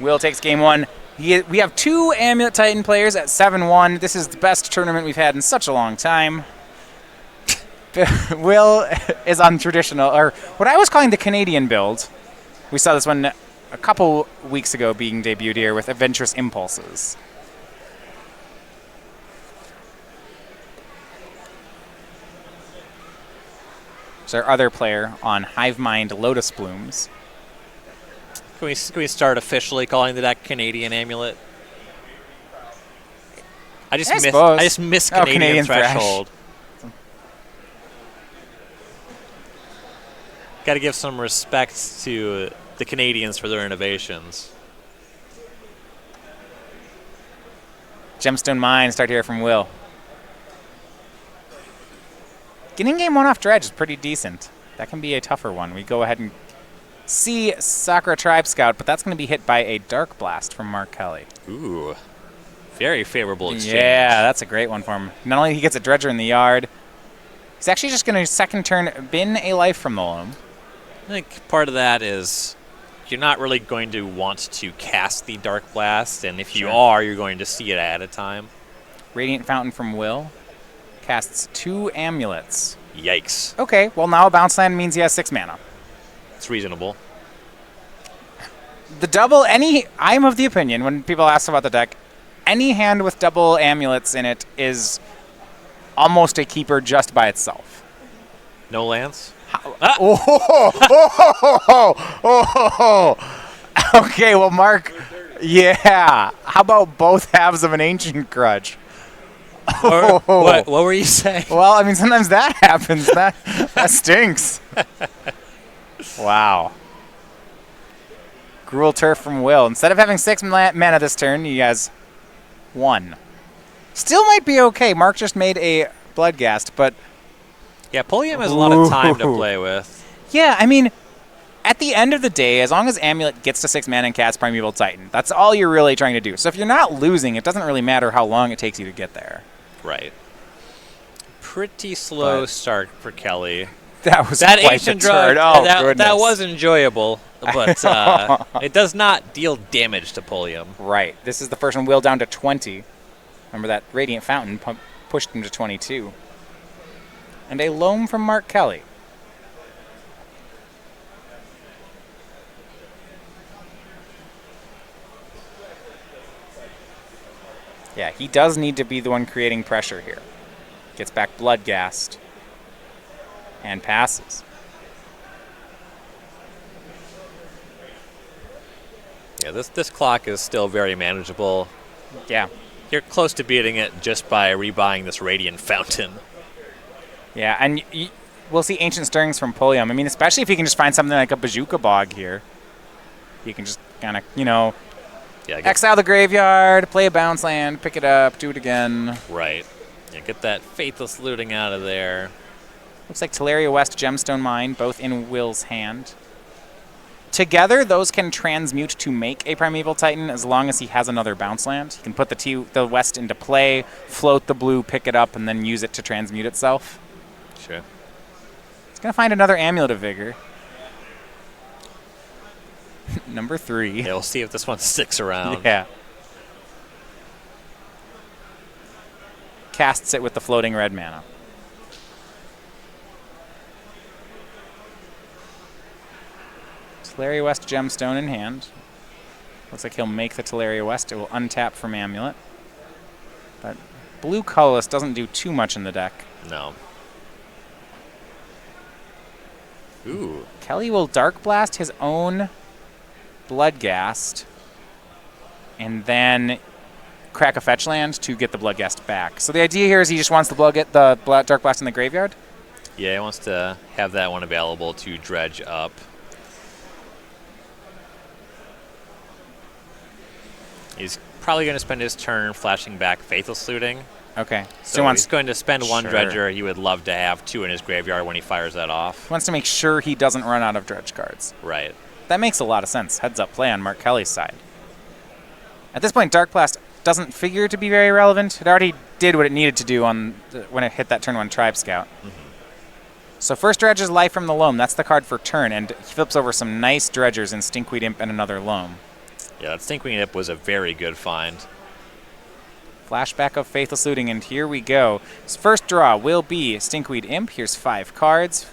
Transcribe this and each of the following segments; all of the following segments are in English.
Will takes game one. We have 2 Amulet Titan players at 7-1. This is the best tournament we've had in such a long time. Will is on traditional, or what I was calling the Canadian build. We saw this one a couple weeks ago being debuted here with Adventurous Impulses. There's our other player on Hive Mind Lotus Blooms. Can we start officially calling the deck Canadian Amulet? I just miss Canadian Threshold. Got to give some respect to the Canadians for their innovations. Gemstone Mine start here from Will. Getting game one off Dredge is pretty decent. That can be a tougher one. We go ahead and see Sakura Tribe Scout, but that's going to be hit by a Dark Blast from Mark Kelly. Ooh. Very favorable exchange. Yeah, that's a great one for him. Not only he gets a Dredger in the yard, he's actually just going to second turn bin a life from the loam. I think part of that is you're not really going to want to cast the Dark Blast, and if you are, you're going to see it at a time. Radiant Fountain from Will casts 2 amulets. Yikes. Okay, well now a bounce land means he has 6 mana. It's reasonable. The double, I'm of the opinion, when people ask about the deck, any hand with double amulets in it is almost a keeper just by itself. No lands? Okay, well, Mark, yeah. How about both halves of an Ancient Grudge? What were you saying? Well, I mean, sometimes that happens. That stinks. Wow. Gruul Turf from Will. Instead of having 6 mana this turn, he has 1. Still might be okay. Mark just made a Bloodghast, but... Yeah, Pulliam has a lot of time to play with. Yeah, I mean, at the end of the day, as long as Amulet gets to 6 mana and casts Primeval Titan, that's all you're really trying to do. So if you're not losing, it doesn't really matter how long it takes you to get there. Right. Pretty slow start for Kelly. That was that quite ancient the turn. drug. Oh, that was enjoyable, but it does not deal damage to Pulliam. Right. This is the first one. Will down to 20. Remember that Radiant Fountain pushed him to 22. And a loam from Mark Kelly. Yeah, he does need to be the one creating pressure here. Gets back Bloodghast. And passes. Yeah, this clock is still very manageable. Yeah. You're close to beating it just by rebuying this Radiant Fountain. Yeah, and we'll see Ancient Stirrings from Pulliam. I mean, especially if you can just find something like a Bazooka Bog here. You can just kind of, exile the graveyard, play a bounce land, pick it up, do it again. Right. Yeah, get that Faithless Looting out of there. Looks like Teleria West, Gemstone Mine, both in Will's hand. Together, those can transmute to make a Primeval Titan as long as he has another bounce land. He can put the West into play, float the blue, pick it up, and then use it to transmute itself. Sure. He's going to find another Amulet of Vigor. Number 3. Yeah, we'll see if this one sticks around. Yeah. Casts it with the floating red mana. Teleria West Gemstone in hand. Looks like he'll make the Teleria West. It will untap from Amulet. But blue colorless doesn't do too much in the deck. No. Ooh. Kelly will Dark Blast his own Bloodghast and then crack a fetch land to get the Bloodghast back. So the idea here is he just wants the Dark Blast in the graveyard? Yeah, he wants to have that one available to dredge up. He's probably going to spend his turn flashing back Faithless Looting. Okay. So he's going to spend 1 dredger. He would love to have 2 in his graveyard when he fires that off. He wants to make sure he doesn't run out of dredge cards. Right. That makes a lot of sense. Heads up play on Mark Kelly's side. At this point, Dark Blast doesn't figure to be very relevant. It already did what it needed to do when it hit that turn 1 Tribe Scout. Mm-hmm. So first dredge is Life from the Loam. That's the card for turn, and he flips over some nice dredgers in Stinkweed Imp and another Loam. Yeah, that Stinkweed Imp was a very good find. Flashback of Faithless Looting, and here we go. His first draw will be Stinkweed Imp. Here's 5 cards,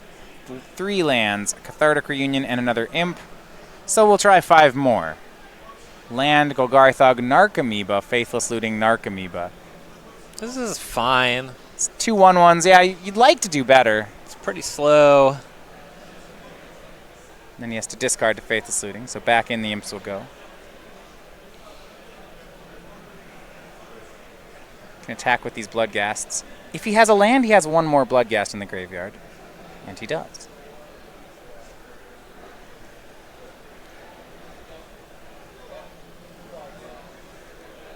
3 lands, a Cathartic Reunion, and another Imp. So we'll try 5 more. Land, Golgarthog, Narcomoeba, Faithless Looting, Narcomoeba. This is fine. It's 2 1/1s. Yeah, you'd like to do better. It's pretty slow. Then he has to discard to Faithless Looting, so back in the Imps will go. Can attack with these Bloodghasts. If he has a land, he has 1 more Bloodghast in the graveyard. And he does.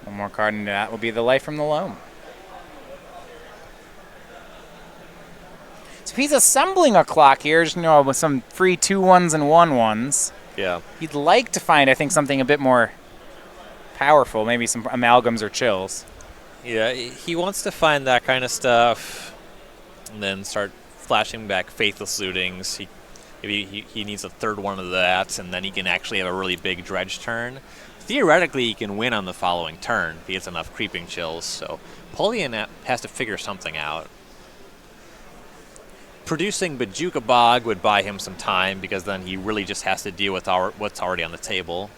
One more card into that will be the Life from the Loam. So if he's assembling a clock here, just, with some free 2/1s and 1/1s, Yeah. he'd like to find, I think, something a bit more powerful, maybe some amalgams or chills. Yeah, he wants to find that kind of stuff and then start flashing back Faithless Lootings. He needs a 3rd one of that, and then he can actually have a really big dredge turn. Theoretically, he can win on the following turn if he gets enough Creeping Chills, so Pulliam has to figure something out. Producing Bojuka Bog would buy him some time, because then he really just has to deal with what's already on the table.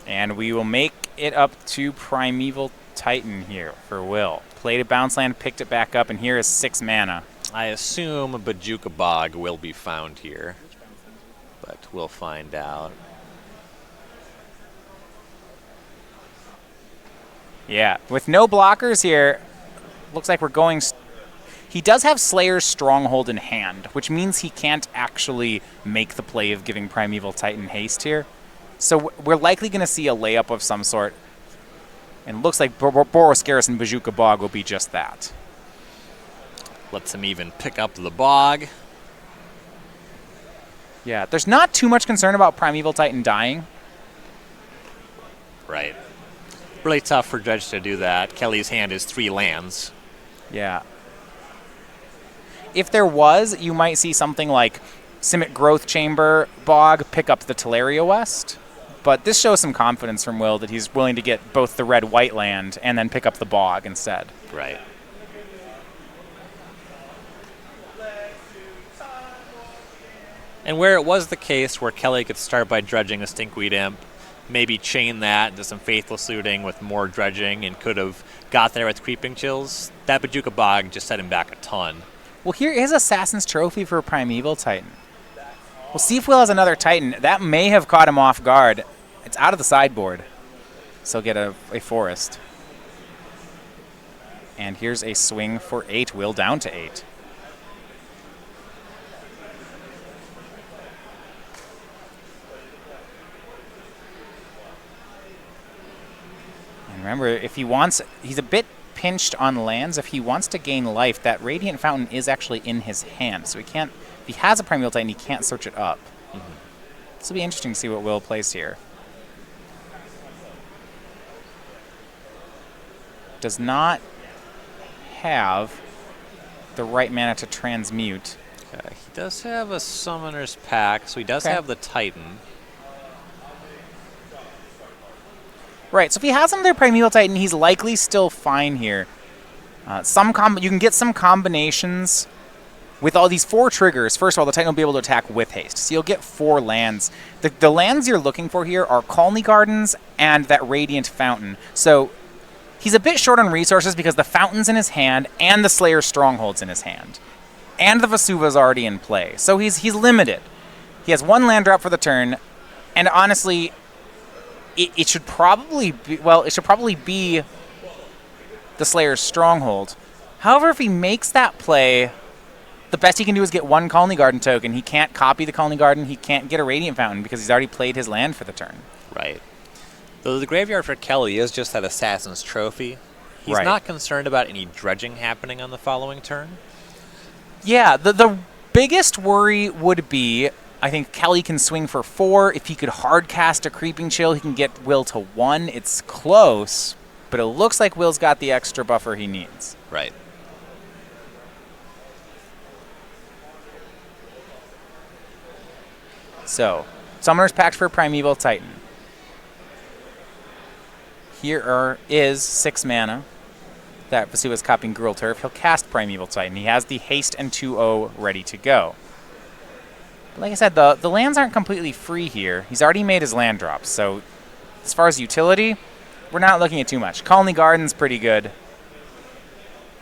And we will make it up to Primeval Titan here for Will. Played a bounce land, picked it back up, and here is 6 mana. I assume Bojuka Bog will be found here, but we'll find out. Yeah, with no blockers here, looks like we're going... He does have Slayer's Stronghold in hand, which means he can't actually make the play of giving Primeval Titan haste here. So we're likely going to see a layup of some sort. And it looks like Boros Garrison Bojuka Bog will be just that. Lets him even pick up the Bog. Yeah, there's not too much concern about Primeval Titan dying. Right. Really tough for Dredge to do that. Kelly's hand is 3 lands. Yeah. If there was, you might see something like Simic Growth Chamber Bog pick up the Teleria West. But this shows some confidence from Will that he's willing to get both the red-white land and then pick up the Bog instead. Right. And where it was the case where Kelly could start by dredging a Stinkweed Imp, maybe chain that into some Faithless Looting with more dredging, and could have got there with Creeping Chills, that Bojuka Bog just set him back a ton. Well, here is Assassin's Trophy for Primeval Titan. We'll see if Will has another Titan. That may have caught him off guard. It's out of the sideboard, so he'll get a forest. And here's a swing for 8. Will down to 8. And remember, if he wants, he's a bit pinched on lands. If he wants to gain life, that Radiant Fountain is actually in his hand, so he can't. If he has a Primeval Titan, he can't search it up. This will be interesting to see what Will plays here. Does not have the right mana to transmute. He does have a Summoner's Pack, so he does have the Titan. Right, so if he has another Primeval Titan, he's likely still fine here. You can get some combinations with all these 4 triggers. First of all, the Titan will be able to attack with haste, so you'll get 4 lands. The lands you're looking for here are Colony Gardens and that Radiant Fountain. So he's a bit short on resources because the Fountain's in his hand and the Slayer's Stronghold's in his hand. And the Vesuva's already in play. So he's limited. He has 1 land drop for the turn, and honestly, it should probably be, well, it should probably be the Slayer's Stronghold. However, if he makes that play, the best he can do is get 1 Colony Garden token. He can't copy the Colony Garden. He can't get a Radiant Fountain because he's already played his land for the turn. Right. Though the graveyard for Kelly is just that Assassin's Trophy, he's Right. not concerned about any dredging happening on the following turn. Yeah, the biggest worry would be, I think Kelly can swing for 4. If he could hard cast a Creeping Chill, he can get Will to 1. It's close, but it looks like Will's got the extra buffer he needs. Right. So, Summoner's Pact for Primeval Titan. Here is 6 mana. That Vasuva's copying Gruul Turf. He'll cast Primeval Titan. He has the haste and 2/0 ready to go. But like I said, the lands aren't completely free here. He's already made his land drops, so as far as utility, we're not looking at too much. Colony Garden's pretty good.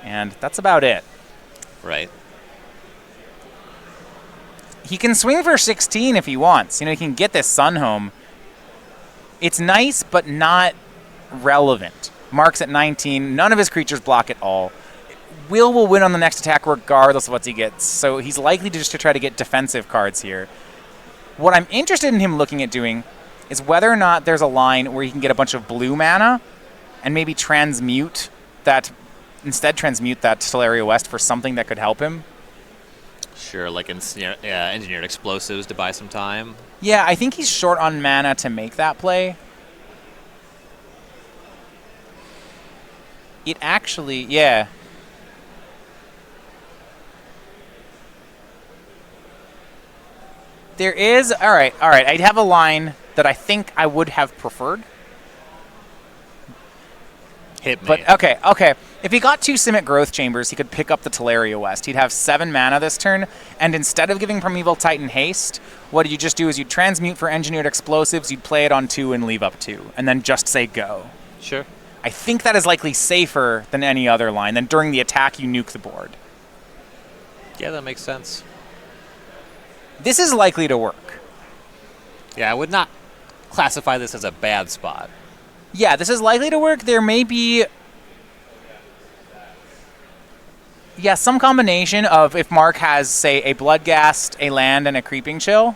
And that's about it. Right. He can swing for 16 if he wants. You know, he can get this Sun home. It's nice, but not relevant. Mark's at 19. None of his creatures block at all. Will win on the next attack regardless of what he gets. So he's likely to try to get defensive cards here. What I'm interested in him looking at doing is whether or not there's a line where he can get a bunch of blue mana and maybe transmute that Teleria West for something that could help him. Sure, like engineered explosives to buy some time. Yeah, I think he's short on mana to make that play. It actually, yeah. There is, all right. I'd have a line that I think I would have preferred. Hit me. But okay. If he got 2 Simic Growth Chambers, he could pick up the Teleria West. He'd have 7 mana this turn, and instead of giving Primeval Titan haste, what you just do is you'd transmute for Engineered Explosives, you'd play it on 2 and leave up 2, and then just say go. Sure. I think that is likely safer than any other line. Then during the attack, you nuke the board. Yeah, that makes sense. This is likely to work. Yeah, I would not classify this as a bad spot. Yeah, this is likely to work. There may be... Yeah, some combination of if Mark has, say, a Bloodghast, a land, and a Creeping Chill,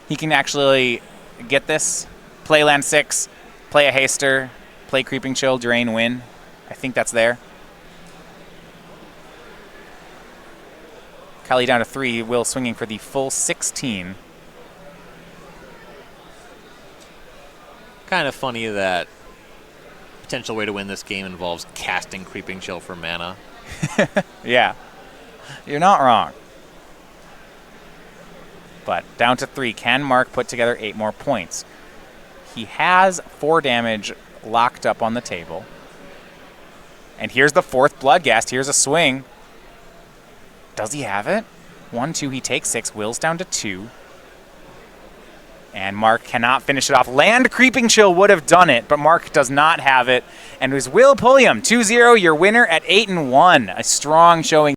he can actually get this. Play land 6, play a Haster, play Creeping Chill, drain, win. I think that's there. Kali down to 3, Will swinging for the full 16. Kind of funny that potential way to win this game involves casting Creeping Chill for mana. Yeah, you're not wrong. But down to 3. Can Mark put together 8 more points? He has 4 damage locked up on the table. And here's the 4th Bloodghast. Here's a swing. Does he have it? 1, 2, he takes 6. Will's down to 2. And Mark cannot finish it off. Land Creeping Chill would have done it, but Mark does not have it. And it was Will Pulliam, 2-0, your winner at 8-1. A strong showing.